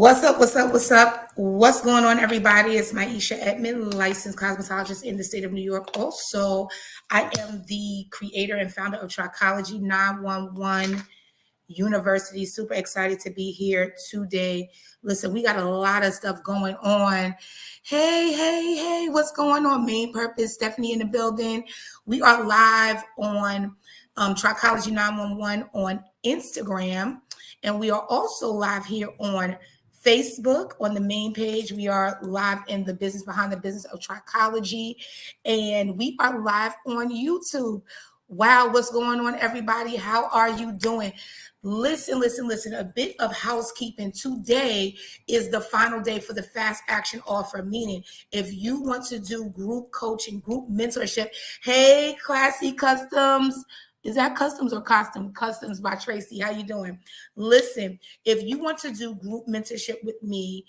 What's up? What's up? What's up? What's going on, everybody? It's Maisha Edmond, licensed cosmetologist in the state of New York. Also, I am the creator and founder of Trichology 911 University. Super excited to be here today. Listen, we got a lot of stuff going on. Hey, what's going on? Main Purpose, Stephanie in the building. We are live on Trichology 911 on Instagram. And we are also live here on Facebook on the main page. We are live in the business behind the business of Trichology, and we are live on YouTube. Wow, what's going on, everybody? How are you doing? Listen. A bit of housekeeping. Today is the final day for the fast action offer, meaning if you want to do group coaching, group mentorship, hey, Classy Customs. Is that Customs or Costume? Customs by Tracy. How you doing? Listen, if you want to do group mentorship with me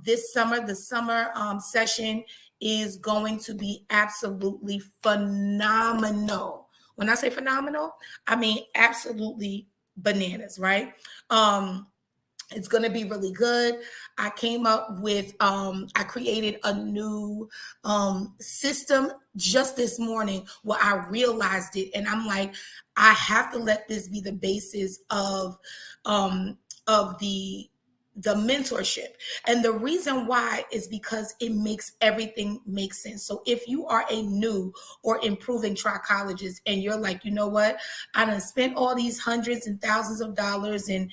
this summer, the summer session is going to be absolutely phenomenal. When I say phenomenal, I mean absolutely bananas, right? It's going to be really good. I came up with, I created a new system just this morning where I realized it. And I'm like, I have to let this be the basis of the mentorship. And the reason why is because it makes everything make sense. So if you are a new or improving trichologist and you're like, you know what, I done spent all these hundreds and thousands of dollars and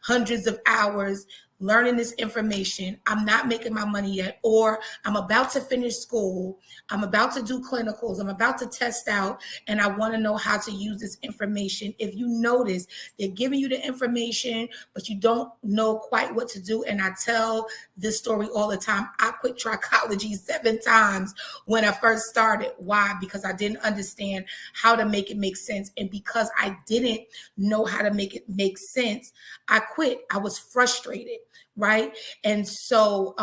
hundreds of hours learning this information. I'm not making my money yet, or I'm about to finish school. I'm about to do clinicals. I'm about to test out, and I want to know how to use this information. If you notice, they're giving you the information, but you don't know quite what to do. And I tell this story all the time. I quit trichology 7 times when I first started. Why? Because I didn't understand how to make it make sense. And because I didn't know how to make it make sense, I quit. I was frustrated, right? And so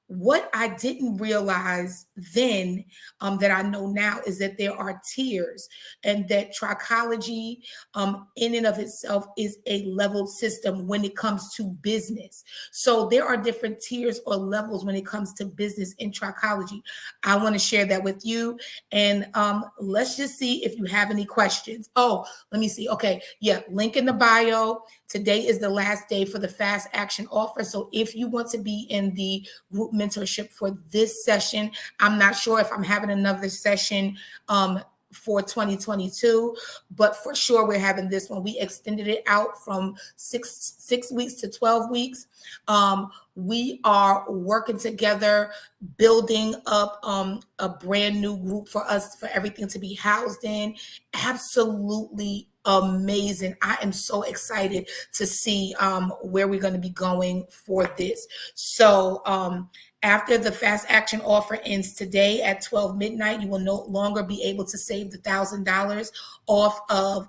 what I didn't realize then that I know now is that there are tiers, and that trichology in and of itself is a leveled system when it comes to business. So there are different tiers or levels when it comes to business in trichology. I want to share that with you. And let's just see if you have any questions. Oh, let me see. Okay. Yeah. Link in the bio. Today is the last day for the fast action offer. So if you want to be in the group mentorship for this session, I'm not sure if I'm having another session for 2022, but for sure we're having this one. We extended it out from six weeks to 12 weeks. We are working together, building up a brand new group for us, for everything to be housed in. Absolutely amazing. I am so excited to see where we're going to be going for this. So after the fast action offer ends today at 12 midnight, you will no longer be able to save the $1,000 off of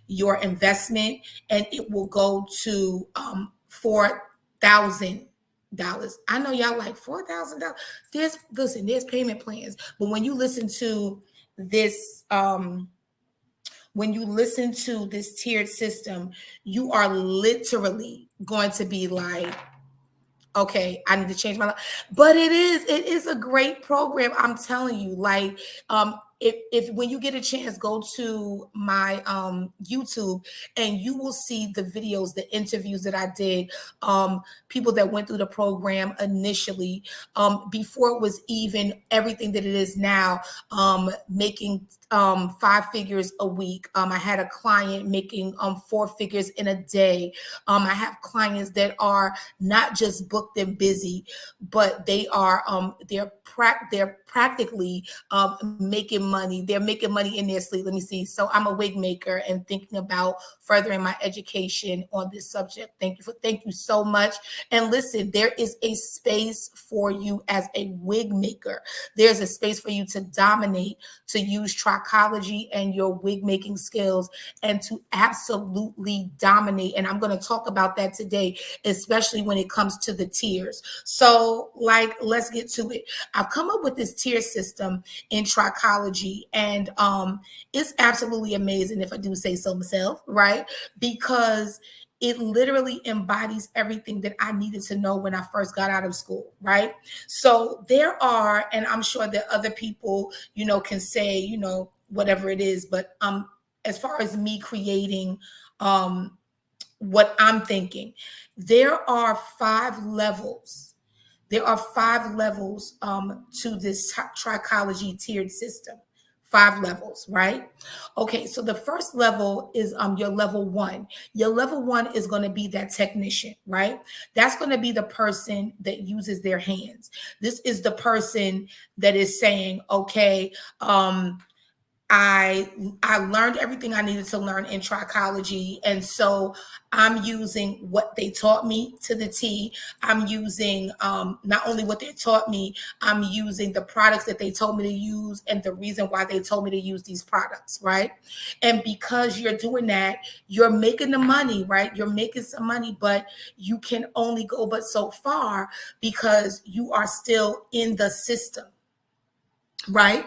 your investment, and it will go to $4,000. I know y'all like $4,000. There's payment plans, but when you listen to this, tiered system, you are literally going to be like, okay, I need to change my life. But it is a great program. I'm telling you, like, if when you get a chance, go to my YouTube and you will see the videos, the interviews that I did, people that went through the program initially, before it was even everything that it is now, making 5 figures a week. I had a client making 4 figures in a day. I have clients that are not just booked and busy, but they are they're practically making money. They're making money in their sleep. Let me see. So I'm a wig maker and thinking about furthering my education on this subject. Thank you so much. And listen, there is a space for you as a wig maker. There's a space for you to dominate, to use trichology and your wig making skills, and to absolutely dominate. And I'm going to talk about that today, especially when it comes to the tiers. So, like, let's get to it. I've come up with this tier system in trichology, and it's absolutely amazing, if I do say so myself, right? Because it literally embodies everything that I needed to know when I first got out of school, right? So there are, and I'm sure that other people, can say, whatever it is, but as far as me creating what I'm thinking, there are 5 levels. There are 5 levels to this trichology tiered system. 5 levels, right? Okay, so the first level is your level 1. Your level 1 is going to be that technician, right? That's going to be the person that uses their hands. This is the person that is saying, okay, I learned everything I needed to learn in trichology, and so I'm using what they taught me to the T. I'm using not only what they taught me, I'm using the products that they told me to use and the reason why they told me to use these products, right? And because you're doing that, you're making the money, right? You're making some money, but you can only go but so far because you are still in the system, right?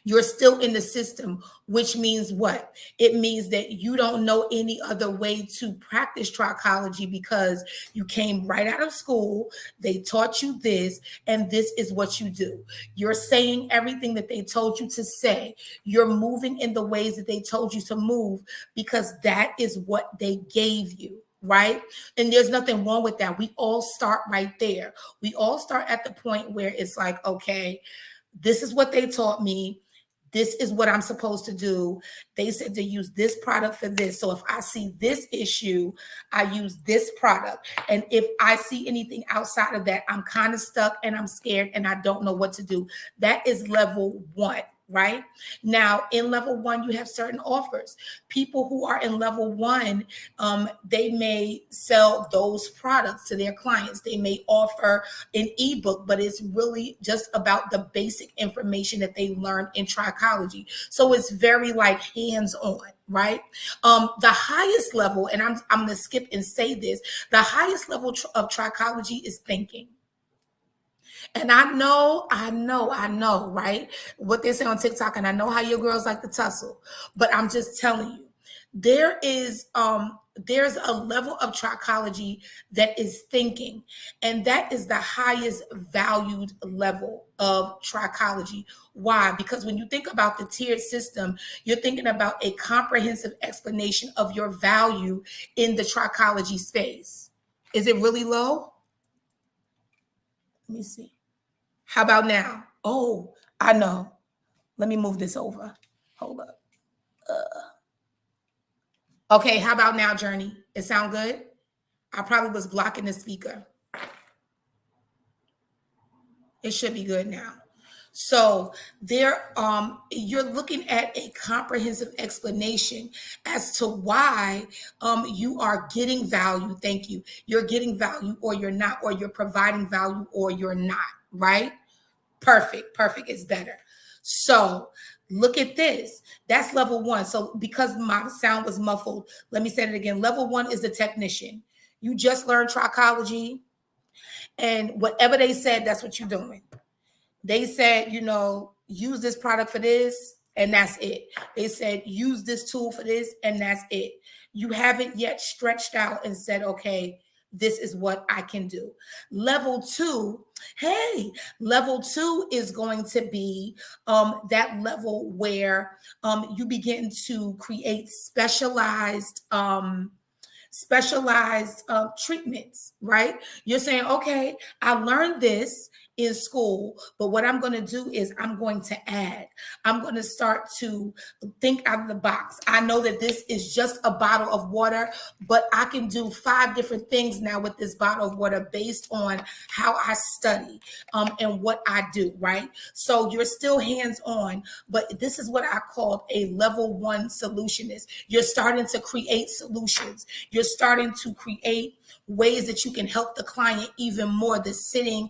You're still in the system, which means what? It means that you don't know any other way to practice trichology because you came right out of school. They taught you this, and this is what you do. You're saying everything that they told you to say. You're moving in the ways that they told you to move because that is what they gave you. Right? And there's nothing wrong with that. We all start right there. We all start at the point where it's like, okay, this is what they taught me. This is what I'm supposed to do. They said to use this product for this. So if I see this issue, I use this product. And if I see anything outside of that, I'm kind of stuck and I'm scared and I don't know what to do. That is level 1. Right now, in level 1, you have certain offers. People who are in level 1, they may sell those products to their clients. They may offer an ebook, but it's really just about the basic information that they learned in trichology. So it's very like hands-on. Right. The highest level, and I'm going to skip and say this, the highest level of trichology is thinking. And I know, right? What they say on TikTok, and I know how your girls like to tussle, but I'm just telling you, there's a level of trichology that is thinking, and that is the highest valued level of trichology. Why? Because when you think about the tiered system, you're thinking about a comprehensive explanation of your value in the trichology space. Is it really low? Let me see. How about now? Oh, I know. Let me move this over. Hold up. Okay, how about now, Journey? It sound good? I probably was blocking the speaker. It should be good now. So you're looking at a comprehensive explanation as to why you are getting value. Thank you. You're getting value or you're not, or you're providing value or you're not, right? Perfect is better. So look at this. That's level 1. So because my sound was muffled, let me say it again. Level 1 is the technician. You just learned trichology, and whatever they said, that's what you're doing. They said, use this product for this, and that's it. They said, use this tool for this, and that's it. You haven't yet stretched out and said, okay, this is what I can do. Level 2 is going to be that level where you begin to create specialized treatments, right? You're saying, okay, I learned this in school, but what I'm going to do is I'm going to add. I'm going to start to think out of the box. I know that this is just a bottle of water, but I can do 5 different things now with this bottle of water based on how I study and what I do, right? So you're still hands-on, but this is what I call a level 1 solutionist. You're starting to create solutions. You're starting to create ways that you can help the client even more than sitting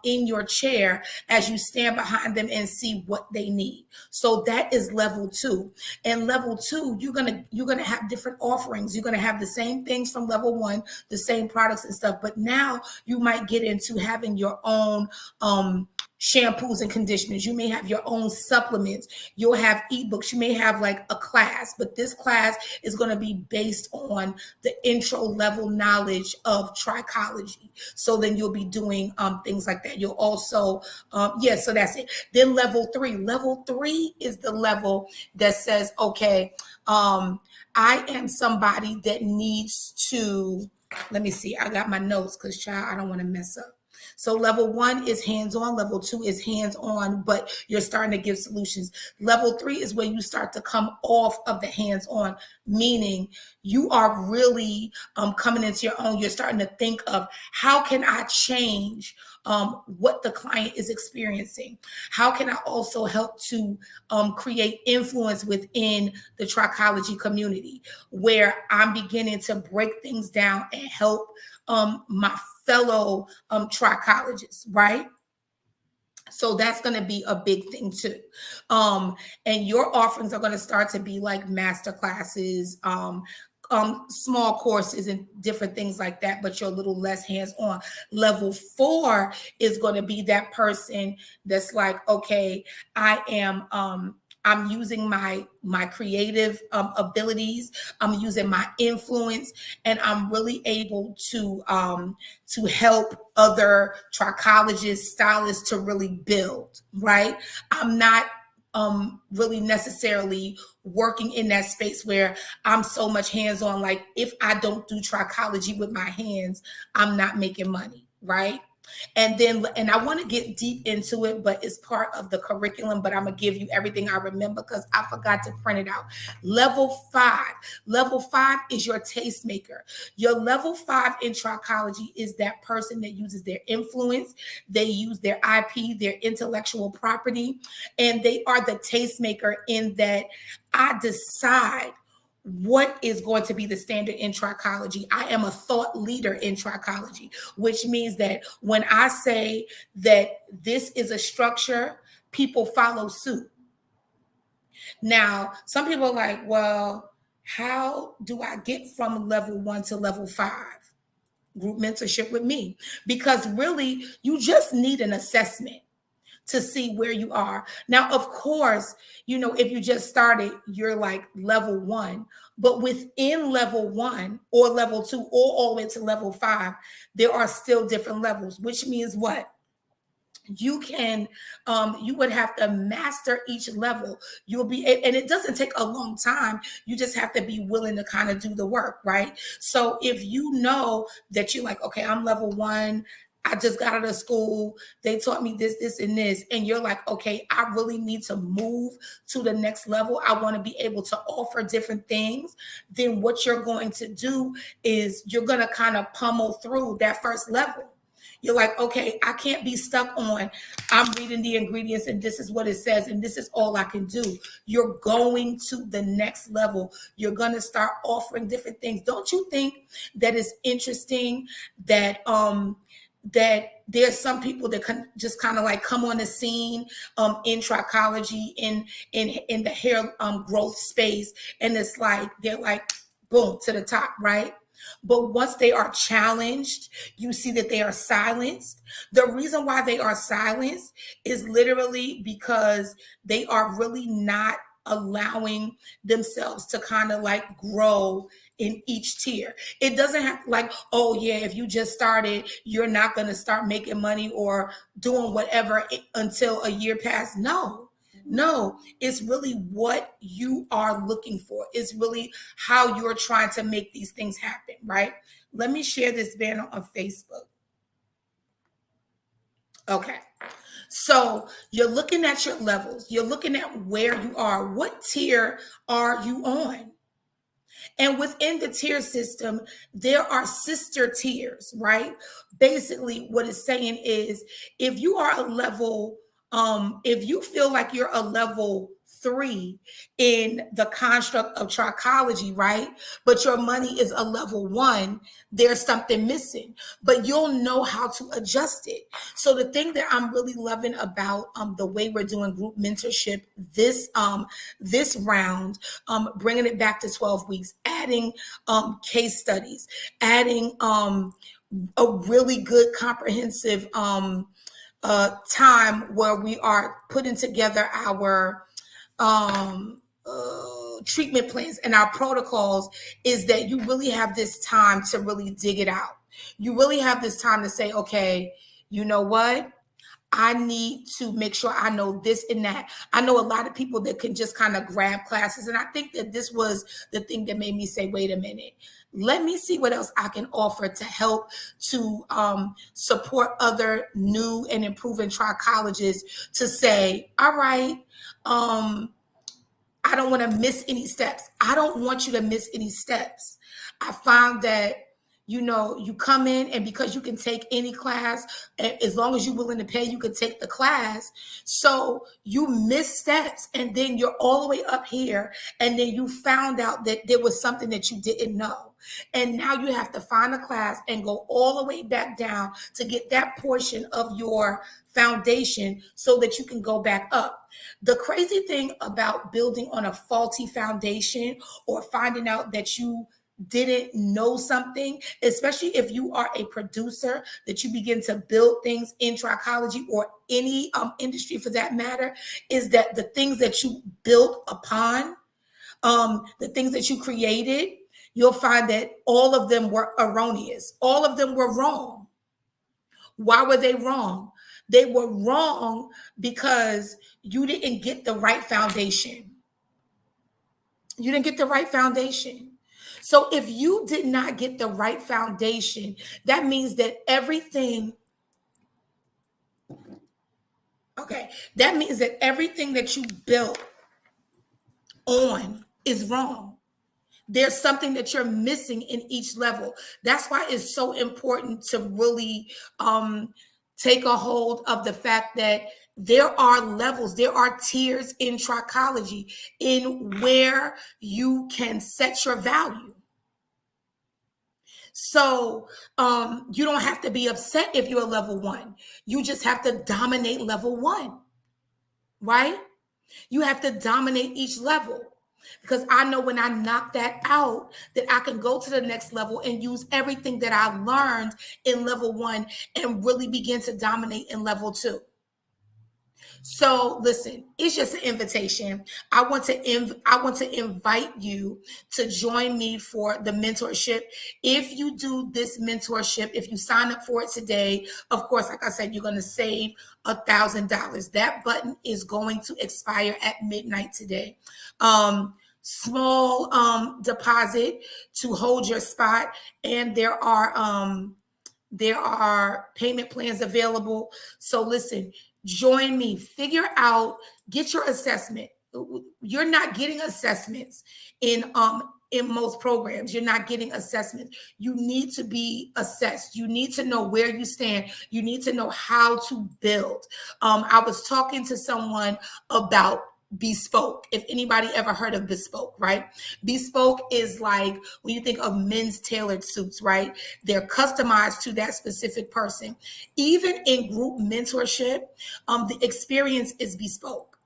in your chair as you stand behind them and see what they need. So that is level 2. And level 2, you're gonna have different offerings. You're gonna have the same things from level 1, the same products and stuff, but now you might get into having your own shampoos and conditioners. You may have your own supplements. You'll have ebooks. You may have like a class, but this class is going to be based on the intro level knowledge of trichology. So then you'll be doing things like that. You'll also, so that's it. Then level 3. Level 3 is the level that says, okay, I am somebody that needs to, let me see, I got my notes because, child, I don't want to mess up. So level 1 is hands-on. Level 2 is hands-on, but you're starting to give solutions. Level 3 is when you start to come off of the hands-on, meaning you are really coming into your own. You're starting to think of, how can I change what the client is experiencing? How can I also help to create influence within the trichology community, where I'm beginning to break things down and help my fellow trichologists, right? So that's going to be a big thing too. And your offerings are going to start to be like master classes, small courses and different things like that, but you're a little less hands-on. Level 4 is going to be that person that's like, okay, I'm using my creative abilities. I'm using my influence, and I'm really able to help other trichologists, stylists to really build. Right? I'm not really necessarily working in that space where I'm so much hands-on. Like, if I don't do trichology with my hands, I'm not making money. Right? And I want to get deep into it, but it's part of the curriculum, but I'm going to give you everything I remember because I forgot to print it out. Level 5. Level 5 is your tastemaker. Your level 5 in trichology is that person that uses their influence. They use their IP, their intellectual property, and they are the tastemaker in that I decide what is going to be the standard in trichology. I am a thought leader in trichology, which means that when I say that this is a structure, people follow suit. Now, some people are like, well, how do I get from level 1 to level 5? Group mentorship with me. Because really, you just need an assessment to see where you are. Now, of course, if you just started, you're like level 1, but within level 1 or level 2 or all the way to level 5, there are still different levels, which means what? You would have to master each level. And it doesn't take a long time. You just have to be willing to kind of do the work, right? So if you know that you're like, okay, I'm level 1, I just got out of school, they taught me this, and this, and you're like, okay, I really need to move to the next level. I want to be able to offer different things. Then what you're going to do is you're going to kind of pummel through that first level. You're like, okay, I can't be stuck on, I'm reading the ingredients and this is what it says and this is all I can do. You're going to the next level. You're going to start offering different things. Don't you think that it's interesting that there's some people that can just kind of like come on the scene in trichology, in the hair growth space, and it's like they're like boom to the top, right? But once they are challenged, you see that they are silenced. The reason why they are silenced is literally because they are really not allowing themselves to kind of like grow in each tier. It doesn't have like, oh yeah, if you just started, you're not going to start making money or doing whatever until a year passed. No, it's really what you are looking for. It's really how you're trying to make these things happen, right? Let me share this banner on Facebook. Okay. So you're looking at your levels. You're looking at where you are. What tier are you on? And within the tier system, there are sister tiers, right? Basically, what it's saying is if you are a level, if you feel like you're a level 3 in the construct of trichology, right? But your money is a level 1, there's something missing, but you'll know how to adjust it. So the thing that I'm really loving about the way we're doing group mentorship this round, bringing it back to 12 weeks, adding case studies, adding a really good comprehensive time where we are putting together our treatment plans and our protocols is that you really have this time to really dig it out. You really have this time to say, okay, you know what? I need to make sure I know this and that. I know a lot of people that can just kind of grab classes. And I think that this was the thing that made me say, wait a minute, let me see what else I can offer to help to support other new and improving trichologists to say, all right, I don't want to miss any steps. I don't want you to miss any steps. I found that, you know, you come in and because you can take any class, as long as you're willing to pay, you can take the class. So you miss steps and then you're all the way up here. And then you found out that there was something that you didn't know. And now you have to find a class and go all the way back down to get that portion of your foundation so that you can go back up. The crazy thing about building on a faulty foundation or finding out that you didn't know something, especially if you are a producer, that you begin to build things in trichology or any industry for that matter, is that the things that you built upon, the things that you created, you'll find that all of them were erroneous. All of them were wrong. Why were they wrong? They were wrong because you didn't get the right foundation. You didn't get the right foundation. So if you did not get the right foundation, that means that everything, that means that everything that you built on is wrong. There's something that you're missing in each level. That's why it's so important to really take a hold of the fact that there are levels, there are tiers in trichology in where you can set your value. So you don't have to be upset if you're a level 1. You just have to dominate level 1, right? You have to dominate each level. Because I know when I knock that out, that I can go to the next level and use everything that I learned in level 1 and really begin to dominate in level 2. So listen, it's just an invitation. I want to invite you to join me for the mentorship. If you do this mentorship, if you sign up for it today, of course, like I said, you're going to save $1,000. That button is going to expire at midnight today. Small deposit to hold your spot, and there are payment plans available. So listen, join me, figure out, get your assessment. You're not getting assessments in most programs. You're not getting assessments. You need to be assessed. You need to know where you stand. You need to know how to build. I was talking to someone about bespoke. If anybody ever heard of bespoke, right? Bespoke is like when you think of men's tailored suits, right? They're customized to that specific person. Even in group mentorship, the experience is bespoke.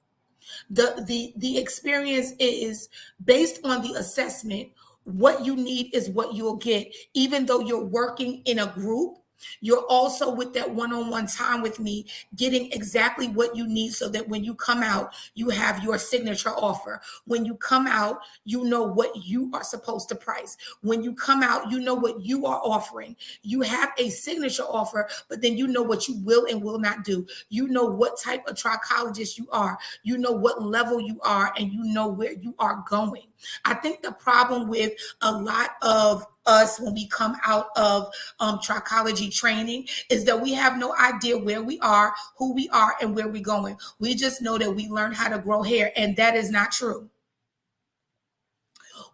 The experience is based on the assessment. What you need is what you'll get. Even though you're working in a group, you're also with that one-on-one time with me, getting exactly what you need so that when you come out, you have your signature offer. When you come out, you know what you are supposed to price. When you come out, you know what you are offering. You have a signature offer, but then you know what you will and will not do. You know what type of trichologist you are. You know what level you are, and you know where you are going. I think the problem with a lot of us when we come out of trichology training is that we have no idea where we are, who we are, and where we're going. We just know that we learned how to grow hair, and that is not true.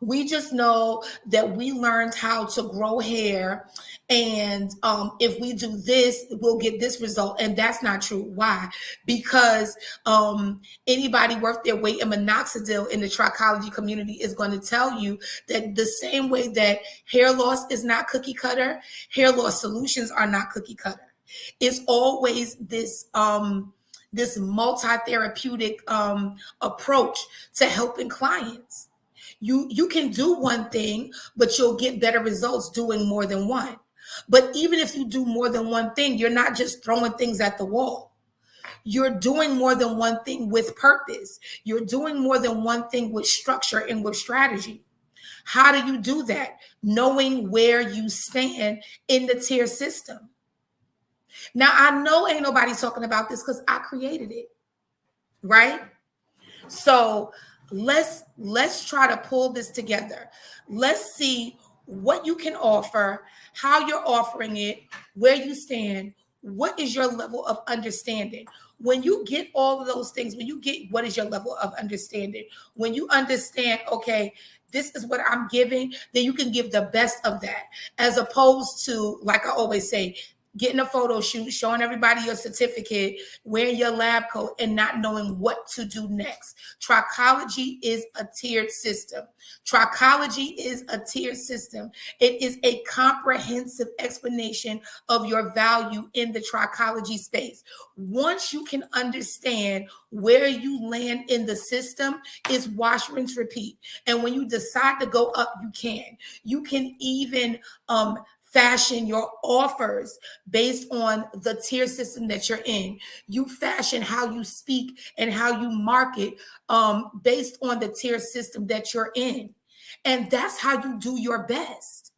We just know that we learned how to grow hair, and if we do this, we'll get this result, and that's not true. Why? Because anybody worth their weight in minoxidil in the trichology community is going to tell you that the same way that hair loss is not cookie cutter, hair loss solutions are not cookie cutter. It's always this this multi-therapeutic approach to helping clients. You can do one thing, but you'll get better results doing more than one. But even if you do more than one thing, you're not just throwing things at the wall. You're doing more than one thing with purpose. You're doing more than one thing with structure and with strategy. How do you do that? Knowing where you stand in the tier system. Now, I know ain't nobody talking about this because I created it, right? So let's try to pull this together. Let's see what you can offer, how you're offering it, where you stand, what is your level of understanding. When you get all of those things, when you get what is your level of understanding, when you understand, okay, this is what I'm giving, then you can give the best of that, as opposed to, like I always say, getting a photo shoot, showing everybody your certificate, wearing your lab coat, and not knowing what to do next. Trichology is a tiered system. Trichology is a tiered system. It is a comprehensive explanation of your value in the trichology space. Once you can understand where you land in the system, is wash, rinse, repeat. And when you decide to go up, you can. You can even fashion your offers based on the tier system that you're in. You fashion how you speak and how you market based on the tier system that you're in. And that's how you do your best.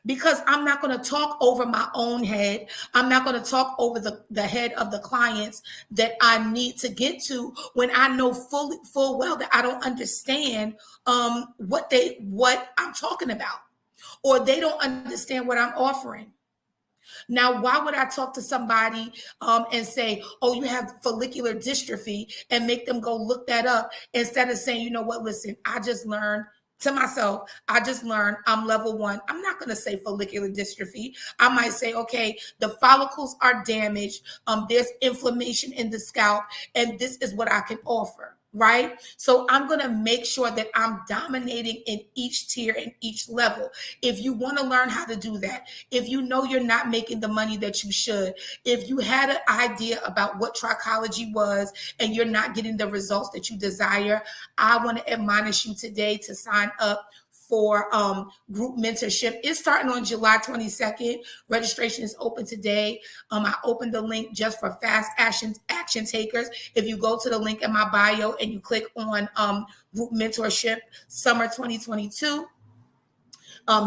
Because I'm not going to talk over my own head. I'm not going to talk over the head of the clients that I need to get to when I know full well that I don't understand what I'm talking about, or they don't understand what I'm offering. Now, why would I talk to somebody and say, oh, you have follicular dystrophy, and make them go look that up, instead of saying, you know what, listen, I just learned to myself, I just learned I'm level 1. I'm not going to say follicular dystrophy. I might say, okay, the follicles are damaged. There's inflammation in the scalp, and this is what I can offer. Right? So I'm going to make sure that I'm dominating in each tier and each level. If you want to learn how to do that, if you know you're not making the money that you should, if you had an idea about what trichology was and you're not getting the results that you desire, I want to admonish you today to sign up for group mentorship. It's starting on July 22nd. Registration is open today. I opened the link just for fast action takers. If you go to the link in my bio and you click on Group Mentorship Summer 2022,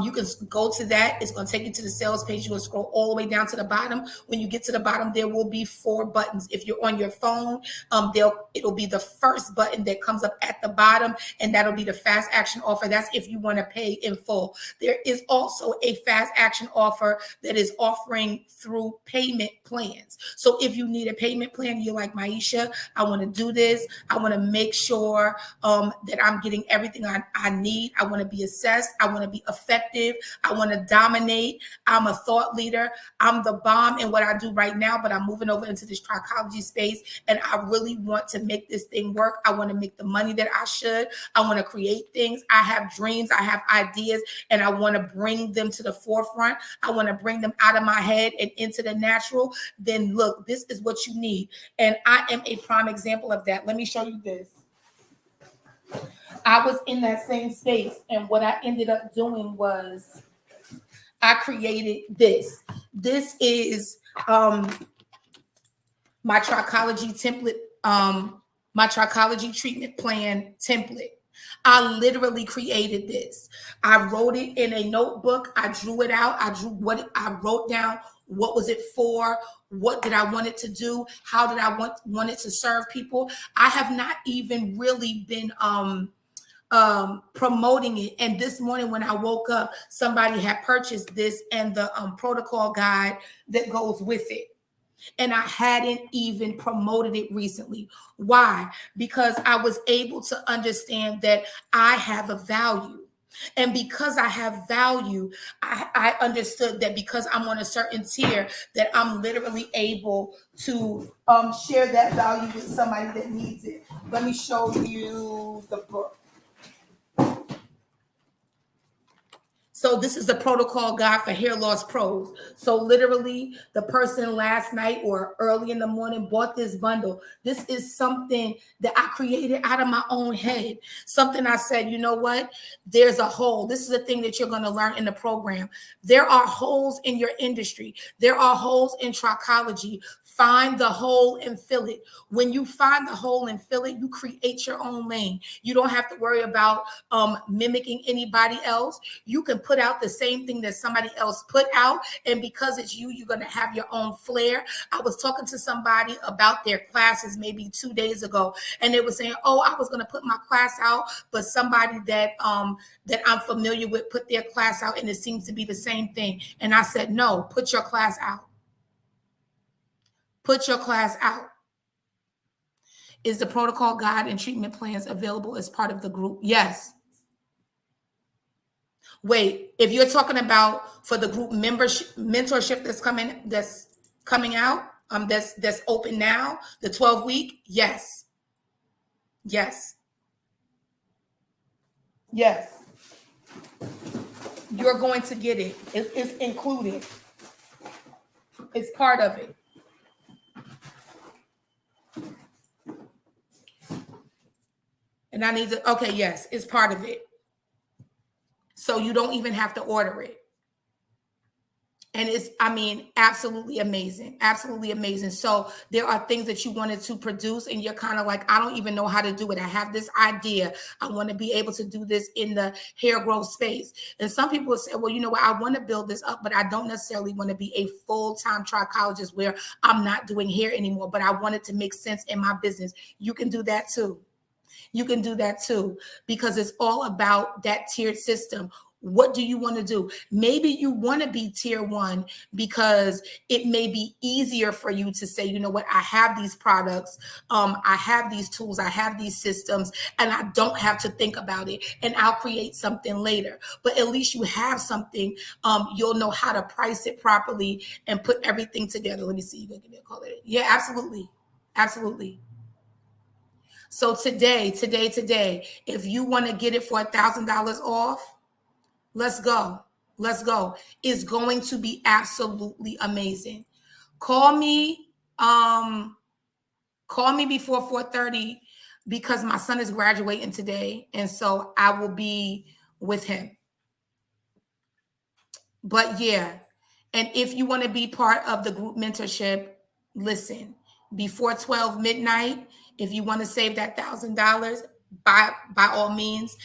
you can go to that. It's going to take you to the sales page. You're going to scroll all the way down to the bottom. When you get to the bottom, there will be 4 buttons. If you're on your phone, it'll be the first button that comes up at the bottom, and that'll be the fast action offer. That's if you want to pay in full. There is also a fast action offer that is offering through payment plans. So if you need a payment plan, you're like, Maisha, I want to do this. I want to make sure that I'm getting everything I need. I want to be assessed. I want to be effective. I want to dominate. I'm a thought leader. I'm the bomb in what I do right now, but I'm moving over into this trichology space, and I really want to make this thing work. I want to make the money that I should. I want to create things. I have dreams. I have ideas, and I want to bring them to the forefront. I want to bring them out of my head and into the natural. Then look, this is what you need. And I am a prime example of that. Let me show you this. I was in that same space, and what I ended up doing was I created this. This is my trichology template, my trichology treatment plan template. I literally created this. I wrote it in a notebook. I drew it out. I wrote down what was it for? What did I want it to do? How did I want it to serve people? I have not even really been promoting it. And this morning when I woke up, somebody had purchased this and the protocol guide that goes with it. And I hadn't even promoted it recently. Why? Because I was able to understand that I have a value. And because I have value, I understood that because I'm on a certain tier, that I'm literally able to share that value with somebody that needs it. Let me show you the book. So So this is the protocol guide for hair loss pros. So literally the person last night or early in the morning bought this bundle. This is something that I created out of my own head. Something I said, you know what? There's a hole. This is a thing that you're going to learn in the program. There are holes in your industry. There are holes in trichology. Find the hole and fill it. When you find the hole and fill it, you create your own lane. You don't have to worry about mimicking anybody else. You can put out the same thing that somebody else put out, and because it's you, you're going to have your own flair. I was talking to somebody about their classes maybe 2 days ago, and they were saying, oh, I was going to put my class out, but somebody that I'm familiar with put their class out, and it seems to be the same thing. And I said, no, put your class out. Put your class out. Is the protocol guide and treatment plans available as part of the group? Yes. Wait, if you're talking about for the group mentorship that's coming out, that's open now, the 12-week, yes. Yes. Yes. You're going to get it. It's included. It's part of it. And I need to, okay, yes, it's part of it. So you don't even have to order it. And it's, I mean, absolutely amazing. Absolutely amazing. So there are things that you wanted to produce and you're kind of like, I don't even know how to do it. I have this idea. I want to be able to do this in the hair growth space. And some people say, well, you know what? I want to build this up, but I don't necessarily want to be a full-time trichologist where I'm not doing hair anymore, but I want it to make sense in my business. You can do that too. You can do that too, because it's all about that tiered system. What do you want to do? Maybe you want to be tier 1 because it may be easier for you to say, you know what, I have these products, I have these tools, I have these systems, and I don't have to think about it, and I'll create something later. But at least you have something. You'll know how to price it properly and put everything together. Let me see. You gonna give me a call later? Yeah, absolutely. Absolutely. So today, if you want to get it for $1,000 off, let's go. Let's go. It's going to be absolutely amazing. Call me before 4:30 because my son is graduating today, and so I will be with him. But yeah, and if you want to be part of the group mentorship, listen, before 12 midnight, if you want to save that $1,000, by all means,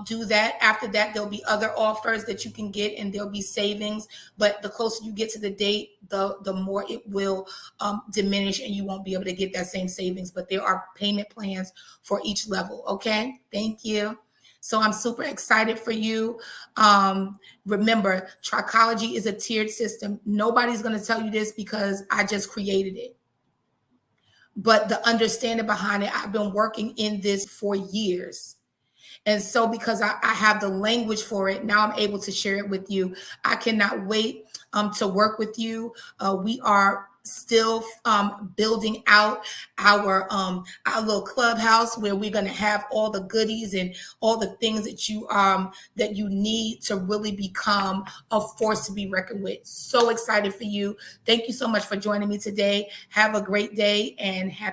do that. After that, there'll be other offers that you can get, and there'll be savings. But the closer you get to the date, the more it will diminish, and you won't be able to get that same savings. But there are payment plans for each level. Okay, thank you. So I'm super excited for you. Remember, trichology is a tiered system. Nobody's going to tell you this because I just created it. But the understanding behind it, I've been working in this for years. And so because I have the language for it, now I'm able to share it with you. I cannot wait to work with you. We are still building out our little clubhouse where we're going to have all the goodies and all the things that you need to really become a force to be reckoned with. So excited for you. Thank you so much for joining me today. Have a great day and happy